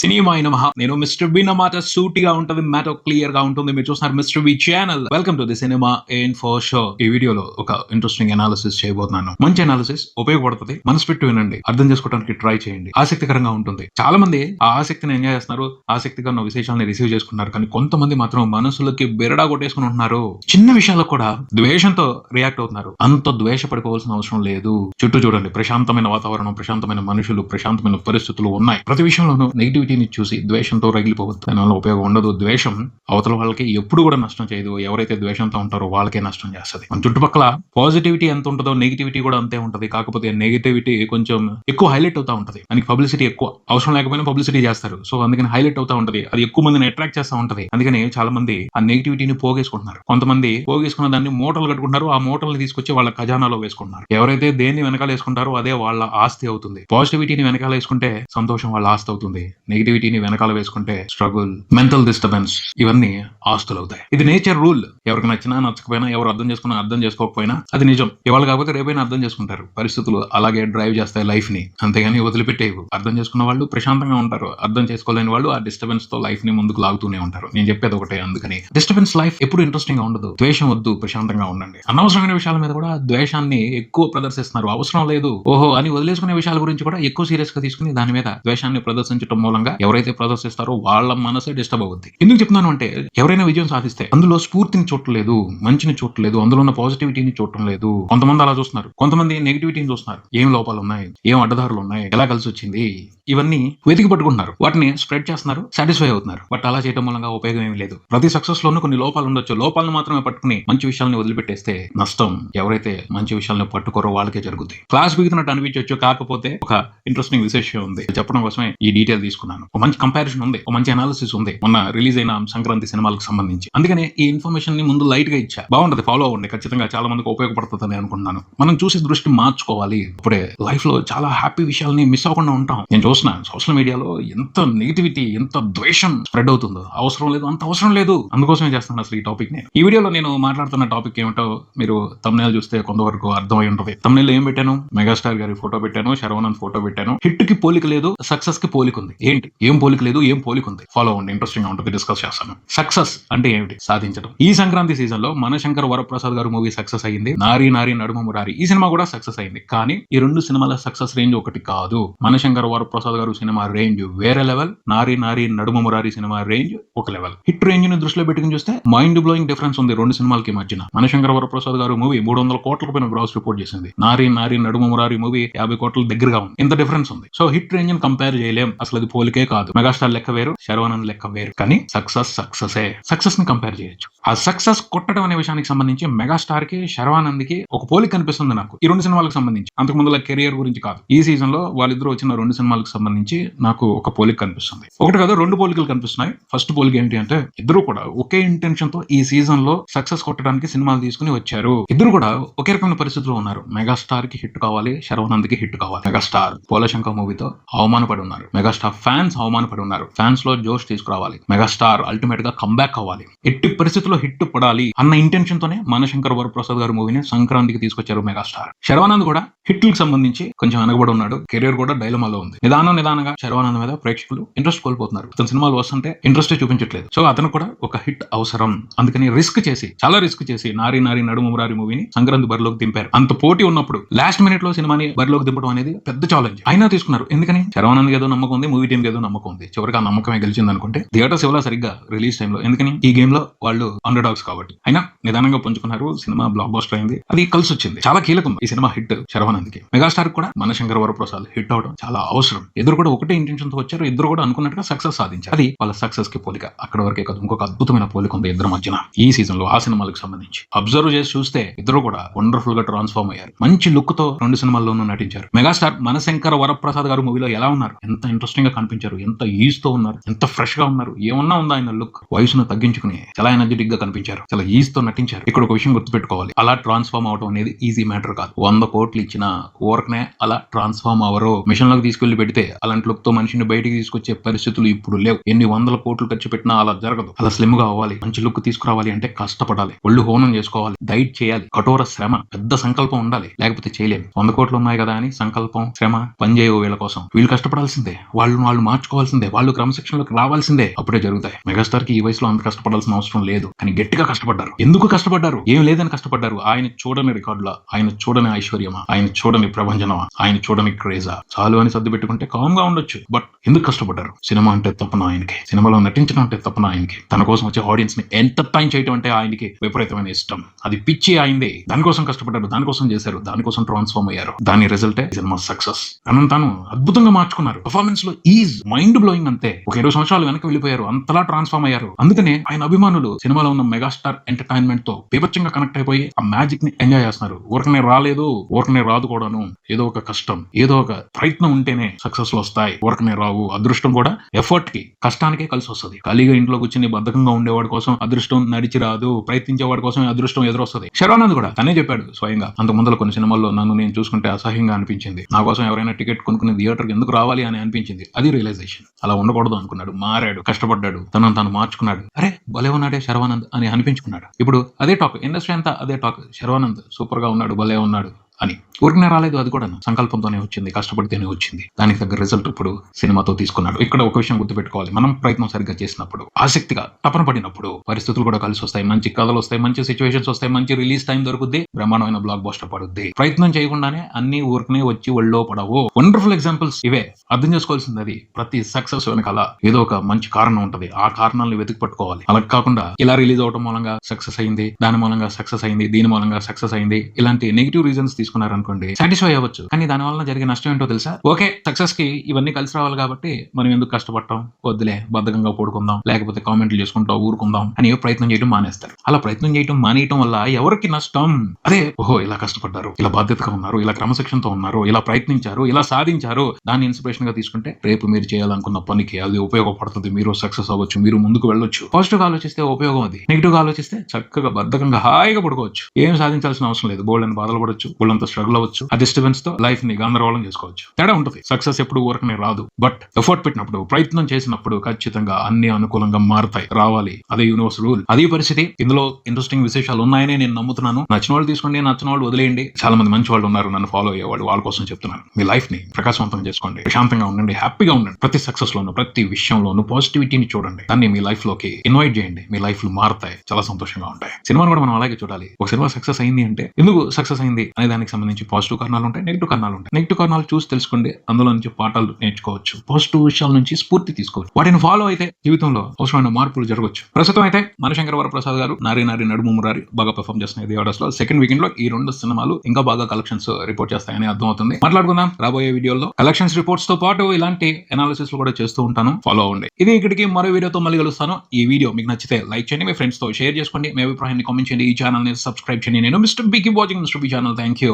Cinema అయిన మహా నేను మిస్టర్ బి నా మాట సూటిగా ఉంటది, మ్యాటర్ క్లియర్ గా ఉంటుంది. మీరు చూస్తున్నారు mister B channel. Welcome to the cinema in for show. ఈ వీడియోలో ఒక ఇంట్రెస్టింగ్ అనాలిసిస్ చేయబోతున్నాను. మంచి అనాలిసిస్, ఉపయోగపడుతుంది. మనసు పెట్టి వినండి, అర్థం చేసుకోవడానికి ట్రై చేయండి. ఆసక్తికరంగా ఉంటుంది. చాలా మంది ఆ ఆసక్తిని ఎంజాయ్ చేస్తున్నారు, ఆసక్తిగా ఉన్న విశేషాలను రిసీవ్ చేసుకుంటున్నారు. కానీ కొంతమంది మాత్రం మనసులకి బెరడా కొట్టేసుకుని ఉంటున్నారు. చిన్న విషయాలకు కూడా ద్వేషంతో రియాక్ట్ అవుతున్నారు. అంత ద్వేషపడిపోవాల్సిన అవసరం లేదు. చుట్టూ చూడండి, ప్రశాంతమైన వాతావరణం, ప్రశాంతమైన మనుషులు, ప్రశాంతమైన పరిస్థితులు ఉన్నాయి. ప్రతి విషయంలోనూ నెగిటివిటీని చూసి ద్వేషంతో రగిలిపోవద్దు. దానివల్ల ఉపయోగం ఉండదు. ద్వేషం అవతల వాళ్ళకి ఎప్పుడు కూడా నష్టం చేయదు. ఎవరైతే ద్వేషంతో ఉంటారో వాళ్ళకే నష్టం చేస్తుంది. మన చుట్టుపక్కల పాజిటివిటీ ఎంత ఉంటుందో నెగిటివిటీ కూడా అంతే ఉంటది. కాకపోతే నెగిటివిటీ కొంచెం ఎక్కువ హైలైట్ అవుతా ఉంటది. దానికి పబ్లిసిటీ ఎక్కువ అవసరం లేకపోయినా పబ్లిసిటీ చేస్తారు. సో అందుకని హైలైట్ అవుతా ఉంటది. అది ఎక్కువ మందిని అట్రాక్ట్ చేస్తా ఉంటది. అందుకని చాలా మంది ఆ నెగిటివిటీని పోగేసుకుంటున్నారు. కొంతమంది పోగేసుకున్న దాన్ని మూటలు కట్టుకుంటారు. ఆ మూటల్ని తీసుకొచ్చి వాళ్ళ ఖజానాలో వేసుకుంటున్నారు. ఎవరైతే దేన్ని వెనకాల వేసుకుంటారో అదే వాళ్ళ ఆస్తి అవుతుంది. పాజిటివిటీని వెనకాల వేసుకుంటే సంతోషం వాళ్ళ ఆస్తి అవుతుంది. నెగిటివిటీని వెనకాల వేసుకుంటే స్ట్రగుల్, మెంటల్ డిస్టర్బెన్స్, ఇవన్నీ ఆస్తులు అవుతాయి. ఇది నేచర్ రూల్. ఎవరికి నచ్చినా నచ్చకపోయినా, ఎవరు అర్థం చేసుకున్నా అర్థం చేసుకోకపోయినా అది నిజం. ఇవాళ కాకపోతే రేపైనా అర్థం చేసుకుంటారు. పరిస్థితులు అలాగే డ్రైవ్ చేస్తాయి లైఫ్ ని, అంతేగాని వదిలిపెట్టేవి. అర్థం చేసుకున్న వాళ్ళు ప్రశాంతంగా ఉంటారు. అర్థం చేసుకోలేని వాళ్ళు ఆ డిస్టర్బెన్స్ తో లైఫ్ ని ముందుకు లాగుతూనే ఉంటారు. నేను చెప్పేది ఒకటే, అందుకని డిస్టర్బెన్స్ లైఫ్ ఎప్పుడు ఇంట్రెస్టింగ్ గా ఉండదు. ద్వేషం వద్దు, ప్రశాంతంగా ఉండండి. అనవసరమైన విషయాల మీద కూడా ద్వేషాన్ని ఎక్కువ ప్రదర్శిస్తున్నారు. అవసరం లేదు ఓహో అని వదిలేసుకునే విషయాల గురించి కూడా ఎక్కువ సీరియస్ గా తీసుకుని దాని మీద ద్వేషాన్ని ప్రదర్శించడం మూలంగా ఎవరైతే ప్రదర్శిస్తారో వాళ్ళ మనసే డిస్టర్బ్ అవుద్ది. ఎందుకు చెప్తున్నాను అంటే, ఎవరైనా విజయం సాధిస్తే అందులో స్ఫూర్తిని చూడలేదు, మంచిని చూడలేదు, అందులో ఉన్న పాజిటివిటీని చూడటం లేదు. కొంతమంది అలా చూస్తున్నారు, కొంతమంది నెగిటివిటీని చూస్తున్నారు. ఏం లోపాలు ఉన్నాయి, ఏం అడ్డదారులు ఉన్నాయి, ఎలా కలిసి వచ్చింది, ఇవన్నీ వెతికి పట్టుకుంటున్నారు. వాటిని స్ప్రెడ్ చేస్తున్నారు, సాటిస్ఫై అవుతున్నారు. బట్ అలా చేయడం మూలంగా ఉపయోగం ఏమీ లేదు. ప్రతి సక్సెస్ లోనూ కొన్ని లోపాలు ఉండొచ్చు. లోపాలను మాత్రమే పట్టుకుని మంచి విషయాలను వదిలిపెట్టేస్తే నష్టం ఎవరైతే మంచి విషయాలను పట్టుకోరో వాళ్ళకే జరుగుతుంది. క్లాస్ బిగుతున్నట్టు అనిపించవచ్చు, కాకపోతే ఒక ఇంట్రెస్టింగ్ విశేషం ఉంది చెప్పడం కోసమే ఈ డీటెయిల్ తీసుకున్నాను. ఒక మంచి కంపారిజన్ ఉంది, ఒక మంచి అనాలిసిస్ ఉంది మొన్న రిలీజ్ అయిన సంక్రాంతి సినిమాలకు సంబంధించి. అందుకనే ఈ ఇన్ఫర్మేషన్ ని ముందు లైట్ గా ఇచ్చా. బాగుంటది, ఫాలో అవ్వండి. ఖచ్చితంగా చాలా మందికి ఉపయోగపడుతుందని అనుకుంటున్నాను. మనం చూసే దృష్టి మార్చుకోవాలి. ఇప్పుడే లైఫ్ లో చాలా హ్యాపీ విషయాలని మిస్ అవ్వకుండా ఉంటాం. నేను చూస్తున్నాను సోషల్ మీడియాలో ఎంత నెగిటివిటీ, ఎంత ద్వేషం స్ప్రెడ్ అవుతుందో. అవసరం లేదు, అంత అవసరం లేదు. అందుకోసమే చేస్తాను అసలు ఈ టాపిక్. ఈ వీడియోలో నేను మాట్లాడుతున్న టాపిక్ ఏమిటో మీరు తమ్నెయిల్ చూస్తే కొంతవరకు అర్థమై ఉంటుంది. తమ్నెయిల్ ఏం పెట్టాను? మెగాస్టార్ గారి ఫోటో పెట్టాను, శర్వానంద్ ఫోటో పెట్టాను. హిట్ కి పోలిక లేదు, సక్సెస్ కి పోలిక ఉంది. ఏంటి? ఏం పోలిక లేదు, ఏం పోలిక ఉంది? ఫాలో అవ్వండి, ఇంట్రెస్టింగ్ గా ఉంటుంది. డిస్కస్ చేస్తాను. సక్సెస్ అంటే ఏమిటి? సాధించడం. ఈ సంక్రాంతి సీజన్ లో మనశంకర్ వరప్రసాద్ గారు మూవీ సక్సెస్ అయ్యింది. నారీ నారీ నడుమ మురారి ఈ సినిమా కూడా సక్సెస్ అయింది. కానీ ఈ రెండు సినిమాల సక్సెస్ రేంజ్ ఒకటి కాదు. మనశంకర్ వరప్రసాద్ గారు సినిమా రేంజ్ వేరే లెవెల్, నారీ నారీ నడుమ మురారి సినిమా రేంజ్ ఒక లెవెల్. హిట్ రేంజ్ ని దృష్టిలో పెట్టుకుని చూస్తే మైండ్ బ్లోయింగ్ డిఫరెన్స్ ఉంది రెండు సినిమాలకి మధ్యన. మనశంకర్ వరప్రసాద్ గారు మూవీ 300 కోట్లకు పైన గ్రాస్ రిపోర్ట్ చేసింది. నారీ నారీ నడుమ మురారి మూవీ 50 కోట్ల దగ్గరగా ఉంది. ఇంత డిఫరెన్స్ ఉంది. సో హిట్ రేంజ్ ని కంపేర్ చేయలేం. అసలు అది పోలికే కాదు. మెగాస్టార్ లెక్క వేరు, శర్వానంద్ లెక్క వేరు. కానీ సక్సెస్ ని కంపేర్ చేయొచ్చు. ఆ సక్సెస్ కొట్టడం అనే విషయానికి సంబంధించి మెగాస్టార్ కి, శర్వానంద్ కి ఒక పోలిక కనిపిస్తుంది నాకు ఈ రెండు సినిమాలకు సంబంధించి. అంతకు ముందుల కెరియర్ గురించి కాదు, ఈ సీజన్ లో వాళ్ళిద్దరు వచ్చిన రెండు సినిమాలకు సంబంధించి నాకు ఒక పోలిక కనిపిస్తుంది. ఒకటి కాదు, రెండు పోలికలు కనిపిస్తున్నాయి. ఫస్ట్ పోలిక ఏంటి అంటే, ఇద్దరు కూడా ఒకే ఇంటెన్షన్ తో ఈ సీజన్ లో సక్సెస్ కొట్టడానికి సినిమాలు తీసుకుని వచ్చారు. ఇద్దరు కూడా ఒకే రకమైన పరిస్థితిలో ఉన్నారు. మెగాస్టార్ కి హిట్ కావాలి, శర్వానంద్ కి హిట్ కావాలి. మెగాస్టార్ పోలశంకర్ మూవీతో అవమానపడి ఉన్నారు. మెగాస్టార్ ఫ్యాన్స్ అవమానపడి ఉన్నారు. ఫ్యాన్స్ లో జోష్ తీసుకురావాలి. మెగాస్టార్ అల్టిమేట్ గా కంబ్యాక్ అవ్వాలి. ఎట్టి పరిస్థితుల్లో హిట్ పడాలి అన్న ఇంటెన్షన్ తోనే మనశంకర్ వరప్రసాద్ గారి మూవీని సంక్రాంతికి తీసుకొచ్చారు మెగాస్టార్. శర్వానంద్ కూడా హిట్లకు సంబంధించి కొంచెం వెనకబడి ఉన్నాడు. కెరీర్ కూడా డైలమాలో ఉంది. నిదానంగా శర్వానంద్ మీద ప్రేక్షకులు ఇంట్రెస్ట్ కోల్పోతున్నారు. అతని సినిమాలు వస్తుంటే ఇంట్రెస్ట్ చూపించట్లేదు. సో అతను కూడా ఒక హిట్ అవసరం. అందుకని చాలా రిస్క్ చేసి నారీ నారీ నడుమ మురారి మూవీని సంక్రాంతి బరిలోకి దింపారు. అంత పోటీ ఉన్నప్పుడు లాస్ట్ మినిట్ లో సినిమాని బరిలోకి దింపడం అనేది పెద్ద ఛాలెంజ్. అయినా తీసుకున్నారు. ఎందుకని? శర్వానంద్ ఏదో నమ్మకం ఉంది, మూవీ టీం ఏదో నమ్మకం ఉంది. చివరికి ఆ నమ్మకమే గెలిచింది అనుకుంటే థియేటర్స్ ఇవ్వాల సరిగ్గా రిలీజ్ టైంలో. ఎందుకని? ఈ గేమ్ లో వాళ్ళు అండర్ డాగ్స్ కాబట్టి. అయినా నిదానంగా పుంజుకున్నారు. సినిమా బ్లాక్ బస్టర్ అయింది. అది కలిసి వచ్చింది. చాలా కీలకం ఈ సినిమా హిట్ శర్వానంద్ కి. మెగాస్టార్ కూడా మనశంకర్ వరప్రసాద్ హిట్ అవడం చాలా అవసరం. ఇద్దరు కూడా ఒకటే ఇంటెన్షన్ తో వచ్చారు. ఇద్దరు కూడా అనుకున్నట్టుగా సక్సెస్ సాధించారు. అది వాళ్ళ సక్సెస్ కి పోలిక. అక్కడ వరకే కాదు, ఇంకొక అద్భుతమైన పోలిక ఉంది ఇద్దరు మధ్యన ఈ సీజన్ లో. ఆ సినిమాలకు సంబంధించి అబ్జర్వ్ చేసి చూస్తే ఇద్దరు కూడా వండర్ఫుల్ గా ట్రాన్స్ఫార్మ్ అయ్యారు. మంచి లుక్ తో రెండు సినిమాల్లోనూ నటించారు. మెగాస్టార్ మనశంకర్ వరప్రసాద్ గారు మూవీలో ఎలా ఉన్నారు? ఎంత ఇంట్రెస్టింగ్ గా కనిపించారు, ఎంత ఈజ్ తో ఉన్నారు, ఎంత ఫ్రెష్ గా ఉన్నారు. ఏమన్నా ఉందా ఆయన లుక్? వయసును తగ్గించుకుని చాలా ఎనర్జెటిక్ గా కనిపించారు, చాలా ఈజ్ తో నటించారు. ఇక్కడ ఒక విషయం గుర్తుపెట్టుకోవాలి, అలా ట్రాన్స్ఫార్మ్ అవడం అనేది ఈజీ మ్యాటర్ కాదు. 100 కోట్లు ఇచ్చిన ఊరకనే అలా ట్రాన్స్ఫార్మ్ అవరు. మిషన్ లోకి తీసుకెళ్లి పెడితే అలాంటి లుక్ తో మనిషిని బయటికి తీసుకొచ్చే పరిస్థితులు ఇప్పుడు లేవు. ఎన్ని 100 కోట్లు ఖర్చు పెట్టినా అలా జరగదు. అలా స్లిమ్ గా అవ్వాలి, మంచి లుక్ తీసుకురావాలి అంటే కష్టపడాలి, ఒళ్ళు హోనం చేసుకోవాలి, డైట్ చేయాలి, కఠోర శ్రమ, పెద్ద సంకల్పం ఉండాలి. లేకపోతే చేయలేము. 100 కోట్లు ఉన్నాయి కదా అని సంకల్పం, శ్రమ పనిచేయవు వీళ్ళ కోసం. వీళ్ళు కష్టపడాల్సిందే. వాళ్ళు మార్చుకోవాల్సిందే, వాళ్ళు క్రమశిక్షణలోకి రావాల్సిందే, అప్పుడే జరుగుతాయి. మెగాస్టార్ కి ఈ వయసులో అంత కష్టపడాల్సిన అవసరం లేదు, కానీ గట్టిగా కష్టపడ్డారు. ఎందుకు కష్టపడ్డారు? ఏం లేదని కష్టపడ్డారు. ఆయన చూడని రికార్డులా, ఆయన చూడని ఐశ్వర్యమా, ఆయన చూడని ప్రభంజనమా, ఆయన చూడని క్రేజా, చాలు అని సర్దు పెట్టుకుంటే కామ్ గా ఉండొచ్చు. బట్ ఎందుకు కష్టపడ్డారు? సినిమా అంటే తప్పన ఆయనకి, సినిమాలో నటించడం అంటే తప్పన ఆయనకి, తన కోసం వచ్చే ఆడియన్స్ ని ఎంటర్టైన్ చేయడం అంటే ఆయనకి విపరీతమైన ఇష్టం. అది పిచ్చి అయింది. దానికోసం కష్టపడ్డారు, దానికోసం చేశారు, దానికోసం ట్రాన్స్ఫార్మ్ అయ్యారు. దాని రిజల్టే సినిమా సక్సెస్. తనను తాను అద్భుతంగా మార్చుకున్నారు. పర్ఫార్మెన్స్ లో ఈజ్ మైండ్ బ్లోయింగ్. అంతే, ఒక 20 సంవత్సరాలు వెనక్కి వెళ్ళిపోయారు, అంతలా ట్రాన్స్ఫార్మ్ అయ్యారు. అందుకనే ఆయన అభిమానులు సినిమాలో ఉన్న మెగాస్టార్ ఎంటర్టైన్మెంట్ తో బీభత్సంగా కనెక్ట్ అయిపోయి ఆ మ్యాజిక్ ని ఎంజాయ్ చేస్తున్నారు. ఊరకనే రాలేదు, ఊరకనే రాదు కూడాను. ఏదో ఒక కష్టం, ఏదో ఒక ప్రయత్నం ఉంటేనే సక్సెస్ లో వస్తాయి. ఊరకనే రావు. అదృష్టం కూడా ఎఫర్ట్ కి, కష్టానికే కలిసి వస్తుంది. ఖాళీగా ఇంట్లో కూర్చుని బద్ధకంగా ఉండేవాడి కోసం అదృష్టం నడిచి రాదు, ప్రయత్నించేవాడి కోసం అదృష్టం ఎదురొస్తుంది. శర్వానంద్ కూడా తనే చెప్పాడు స్వయంగా. అంత ముందర కొన్ని సినిమాల్లో నన్ను నేను చూసుకుంటే అసహ్యంగా అనిపించింది, నా కోసం ఎవరైనా టికెట్ కొనుక్కుని థియేటర్కి ఎందుకు రావాలి అని అనిపించింది. అది రియలైజేషన్. అలా ఉండకూడదు అనుకున్నాడు, మారాడు, కష్టపడ్డాడు, తనను తాను మార్చుకున్నాడు. అరే భలే ఉన్నాడే శర్వానంద్ అని అనిపించుకున్నాడు. ఇప్పుడు అదే టాక్, ఇండస్ట్రీ అంతా అదే టాక్, శర్వానంద్ సూపర్ గా ఉన్నాడు, భలే ఉన్నాడు అని. ఊరికనే రాలేదు, అది కూడా సంకల్పంతోనే వచ్చింది, కష్టపడితేనే వచ్చింది. దానికి తగ్గ రిజల్ట్ ఇప్పుడు సినిమాతో తీసుకున్నాడు. ఇక్కడ ఒక విషయం గుర్తుపెట్టుకోవాలి, మనం ప్రయత్నం సరిగ్గా చేసినప్పుడు, ఆసక్తిగా తపన పడినప్పుడు పరిస్థితులు కూడా కలిసి వస్తాయి, మంచి కథలు వస్తాయి, మంచి సిచ్యువేషన్స్ వస్తాయి, మంచి రిలీజ్ టైం దొరుకుద్ది, బ్రహ్మాండమైన బ్లాక్ బస్టర్ పడుద్ది. ప్రయత్నం చేయకుండానే అన్ని ఊరికనే వచ్చి ఒళ్ళో పడవు. వండర్ఫుల్ ఎగ్జాంపుల్స్ ఇవే. అర్థం చేసుకోవాల్సింది అది, ప్రతి సక్సెస్ వెనకాల ఏదో ఒక మంచి కారణం ఉంటది. ఆ కారణాలను వెతికి పట్టుకోవాలి. అలా కాకుండా ఇలా రిలీజ్ అవడం మూలంగా సక్సెస్ అయింది, దాని మూలంగా సక్సెస్ అయింది, దీని మూలంగా సక్సెస్ అయింది, ఇలాంటి నెగిటివ్ రీజన్స్ తీసుకున్నారనుకోండి, సాటిస్ఫై అవ్వచ్చు, కానీ దాని వల్ల జరిగే నష్టం ఏంటో తెలుసా? ఓకే, సక్సెస్ కి ఇవన్నీ కలిసి రావాలి కాబట్టి మనం ఎందుకు కష్టపడటం, వద్దులే బద్ధకంగా పడుకుందాం, లేకపోతే కామెంట్లు చేసుకుంటా ఊరుకుందాం అని ప్రయత్నం చేయడం మానేస్తారు. అలా ప్రయత్నం చేయడం మానేయటం వల్ల ఎవరికి నష్టం? అదే, ఓహో ఇలా కష్టపడ్డారు, ఇలా బాధ్యతగా ఉన్నారు, ఇలా క్రమశిక్షణతో ఉన్నారు, ఇలా ప్రయత్నించారు, ఇలా సాధించారు, దాన్ని ఇన్స్పిరేషన్ గా తీసుకుంటే రేపు మీరు చేయాలనుకున్న పనికి అది ఉపయోగపడుతుంది. మీరు సక్సెస్ అవ్వచ్చు, మీరు ముందుకు వెళ్ళొచ్చు. పాజిటివ్ గా ఆలోచిస్తే ఉపయోగం అది, నెగిటివ్ గా ఆలోచిస్తే చక్కగా బద్ధకంగా హాయిగా పడుకోవచ్చు. ఏం సాధించాల్సిన అవసరం లేదు, బోల్డని బాధలు పడవచ్చు, బోల్డంత స్ట్రగుల్ అవ్వచ్చు, ఆ డిస్టర్బెన్స్ తో లైఫ్ ని గందరగోళం చేసుకోవచ్చు. తేడా ఉంటుంది. సక్సెస్ ఎప్పుడు ఊరకనే రాదు, బట్ ఎఫర్ట్ పెట్టినప్పుడు, ప్రయత్నం చేసినప్పుడు ఖచ్చితంగా అన్ని అనుకూలంగా మారుతాయి, రావాలి. అదే యూనివర్స్ రూల్, అదే పరిస్థితి. ఇందులో ఇంట్రెస్టింగ్ విశేషాలు ఉన్నాయని నేను నమ్ముతున్నాను. నచ్చిన వాళ్ళు తీసుకోండి, నచ్చిన వాళ్ళు వదిలేయండి. చాలా మంది మంచి వాళ్ళు ఉన్నారు నన్ను ఫాలో అయ్యేవాళ్ళు, వాళ్ళ కోసం చెప్తున్నాను. మీ లైఫ్ ని ప్రకాశవంతం చేసుకోండి, ప్రశాంతంగా ఉండండి, హ్యాపీగా ఉండండి. ప్రతి సక్సెస్ లోను, ప్రతి విషయంలోనూ పాజిటివిటీని చూడండి, దాన్ని మీ లైఫ్ లోకి ఇన్వైట్ చేయండి. మీ లైఫ్ లో మారుతాయి, చాలా సంతోషంగా ఉంటాయి. సినిమాను కూడా మనం అలాగే చూడాలి. ఒక సినిమా సక్సెస్ అయింది అంటే ఎందుకు సక్సెస్ అయింది అనే దానికి సంబంధించి పాజిటివ్ కారణాలు ఉంటాయి, నెగిటివ్ కారణాలు ఉంటాయి. నెగిటివ్ కారణాలు చూసి తెలుసుకోండి, అందులో నుంచి పాఠాలు నేర్చుకోవచ్చు, పాజిటివ్ విషయాల నుంచి స్ఫూర్తి తీసుకోవచ్చు. వాటిని ఫాలో అయితే జీవితంలో అవసరమైన మార్పులు జరగవచ్చు. ప్రస్తుతం అయితే మనశంకర వరప్రసాద్ గారు నారి నారి నడుము మురారి బాగా పెర్ఫామ్ చేస్తున్నాయి థియేటర్స్ లో. సెకండ్ వీకెండ్ లో ఈ 2 సినిమాలు ఇంకా బాగా కలెక్షన్స్ రిపోర్ట్ చేస్తాయని అర్థం అవుతుంది. మాట్లాడుకుందాం రాబోయే వీడియోలో. కలెక్షన్స్ రిపోర్ట్స్ తో పాటు ఇలాంటి అనాలిసిస్ కూడా చేస్తూ ఉంటాను, ఫాలో అవ్వండి. ఇది ఇక్కడికి మరో వీడియోతో మళ్ళీ కలుస్తాను. ఈ వీడియో మీకు నచ్చితే లైక్ చేయండి, మీ ఫ్రెండ్స్ తో షేర్ చేసుకోండి, మీ అభిప్రాయాన్ని కామెంట్ చేయండి, ఈ ఛానల్ ని సబ్స్క్రైబ్ చేయండి. నేను mister B, keep watching mister B channel. Thank you.